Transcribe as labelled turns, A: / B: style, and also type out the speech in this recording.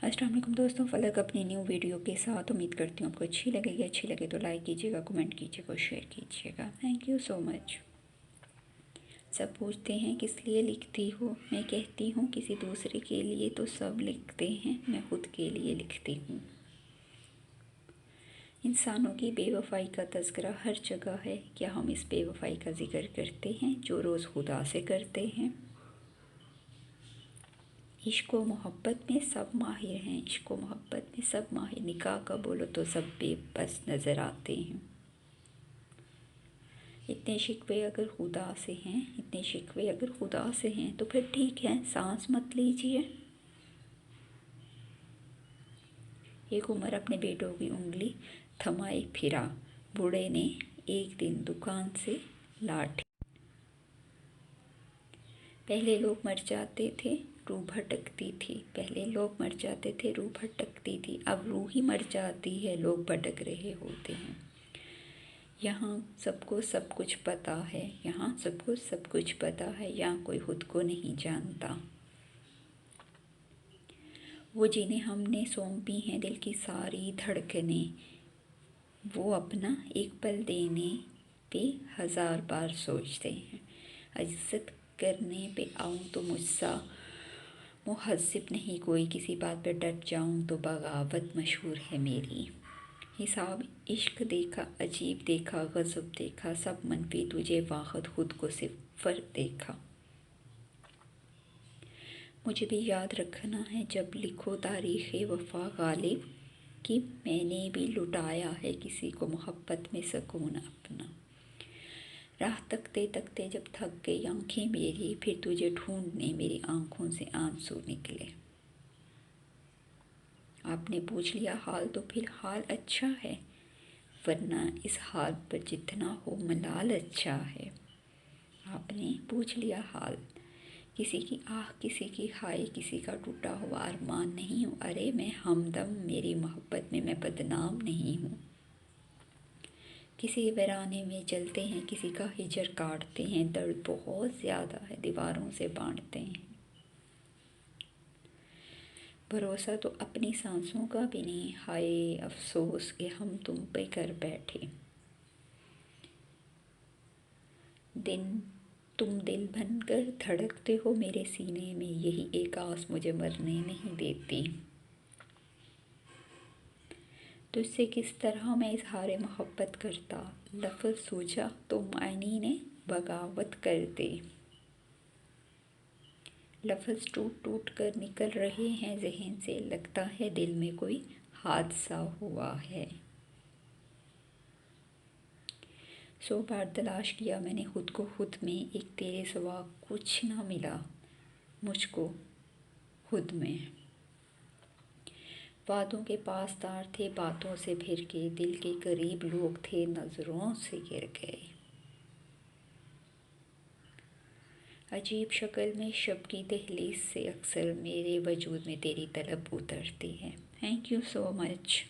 A: السلام علیکم دوستوں، فلک اپنی نیو ویڈیو کے ساتھ امید کرتی ہوں آپ کو اچھی لگے گی. اچھی لگے تو لائک کیجیے گا، کمنٹ کیجیے گا، شیئر کیجیے گا. تھینک یو سو مچ. سب پوچھتے ہیں کس لیے لکھتی ہو، میں کہتی ہوں کسی دوسرے کے لیے تو سب لکھتے ہیں، میں خود کے لیے لکھتی ہوں. انسانوں کی بے وفائی کا تذکرہ ہر جگہ ہے، کیا ہم اس بے وفائی کا ذکر کرتے ہیں جو روز خدا سے کرتے ہیں؟ عشق و محبت میں سب ماہر ہیں، عشق و محبت میں سب ماہر، نکاح کا بولو تو سب بے بس نظر آتے ہیں. اتنے شکوے اگر خدا سے ہیں، اتنے شکوے اگر خدا سے ہیں تو پھر ٹھیک ہے، سانس مت لیجیے. ایک عمر اپنے بیٹوں کی انگلی تھمائے پھرا، بوڑھے نے ایک دن دکان سے لاٹھی. پہلے لوگ مر جاتے تھے، روح بھٹکتی تھی، پہلے لوگ مر جاتے تھے، روح بھٹکتی تھی، اب روح ہی مر جاتی ہے، لوگ بھٹک رہے ہوتے ہیں. یہاں سب کو سب کچھ پتہ ہے، یہاں سب کو سب کچھ پتہ ہے، یہاں کوئی خود کو نہیں جانتا. وہ جنہیں ہم نے سونپی ہیں دل کی ساری دھڑکنیں، وہ اپنا ایک پل دینے پہ 1000 بار سوچتے ہیں. عزت کرنے پہ آؤں تو مجھ سا مہذب نہیں کوئی، کسی بات پہ ڈٹ جاؤں تو بغاوت مشہور ہے میری. حساب عشق دیکھا، عجیب دیکھا، غضب دیکھا، سب منفی تجھے واحد خود کو صفر دیکھا. مجھے بھی یاد رکھنا ہے جب لکھو تاریخ وفا غالب، کہ میں نے بھی لٹایا ہے کسی کو محبت میں سکون اپنا. راہ تکتے تکتے جب تھک گئی آنکھیں میری، پھر تجھے ڈھونڈنے میری آنکھوں سے آنسو نکلے. آپ نے پوچھ لیا حال تو پھر حال اچھا ہے، ورنہ اس حال پر جتنا ہو ملال اچھا ہے. آپ نے پوچھ لیا حال، کسی کی آہ کسی کی ہائے، کسی کا ٹوٹا ہوا ارمان نہیں ہوں، ارے میں ہمدم، میری محبت میں میں بدنام نہیں ہوں. کسی ویرانے میں جلتے ہیں، کسی کا ہجر کاٹتے ہیں، درد بہت زیادہ ہے دیواروں سے بانٹتے ہیں. بھروسہ تو اپنی سانسوں کا بھی نہیں، ہائے افسوس کہ ہم تم پہ کر بیٹھے. تم دل بن کر دھڑکتے ہو میرے سینے میں، یہی ایک آس مجھے مرنے نہیں دیتی. تجھ سے کس طرح میں اظہار محبت کرتا، لفظ سوجا تو معنی نے بغاوت کر دی. لفظ ٹوٹ ٹوٹ کر نکل رہے ہیں ذہن سے، لگتا ہے دل میں کوئی حادثہ ہوا ہے. 100 بار تلاش کیا میں نے خود کو خود میں، ایک تیرے سوا کچھ نہ ملا مجھ کو خود میں. وعدوں کے پاسدار تھے باتوں سے پھر کے، دل کے قریب لوگ تھے نظروں سے گر گئے. عجیب شکل میں شب کی دہلیز سے اکثر میرے وجود میں تیری طلب اترتی ہے. Thank you so much.